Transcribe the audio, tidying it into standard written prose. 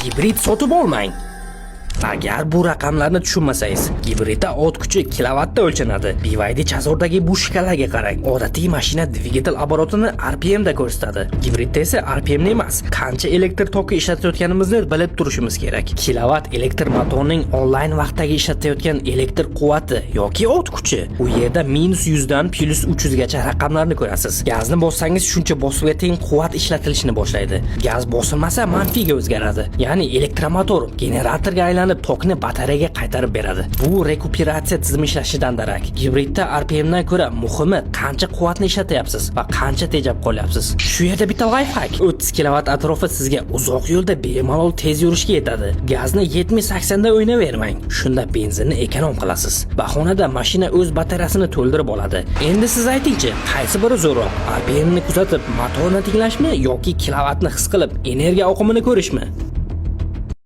gibrid sotib olmang. Agar bu raqamlarni tushunmasangiz, gibridda o't kuchi kilovatda o'lchanadi. BYD Chazordagi bu shkalaga qarang. Odatiy mashina dvigatel oborotini RPM da ko'rsatadi. Gibridda esa RPM ni emas, qancha elektr toki ishlatayotganimizni bilib turishimiz kerak. Kilovat elektr motorning onlayn vaqtdagi ishlatayotgan elektr quvvati yoki o't kuchi. U yerda -100 dan +300 gacha raqamlarni ko'rasiz. Gazni bossangiz shuncha bosuvga teng quvvat ishlatilishni boshlaydi. Gaz bosilmasa manfiyga o'zgaradi. Ya'ni elektromotor generatorga aylanib tokni batareyaga qaytarib beradi. Bu rekuperatsiya tizimi ishlashidan darak. Gibridda RPM dan ko'ra muhimi qancha quvvatni ishlatyapsiz va qancha tejab qolyapsiz. Shu yerda bitta life-hack. 30 kilovat atrofi sizga uzoq yo'lda bemalol tez yurishga yetadi. Gazni 70-80 da o'ynavermang. Shunda benzinni ekonom qilasiz. Bahonada mashina o'z batareyasini to'ldirib oladi. Endi siz aytingchi, qaysi biri zo'rroq? RPM ni kuzatib motorni tinglashmi yoki kilovatni his qilib energiya oqimini ko'rishmi?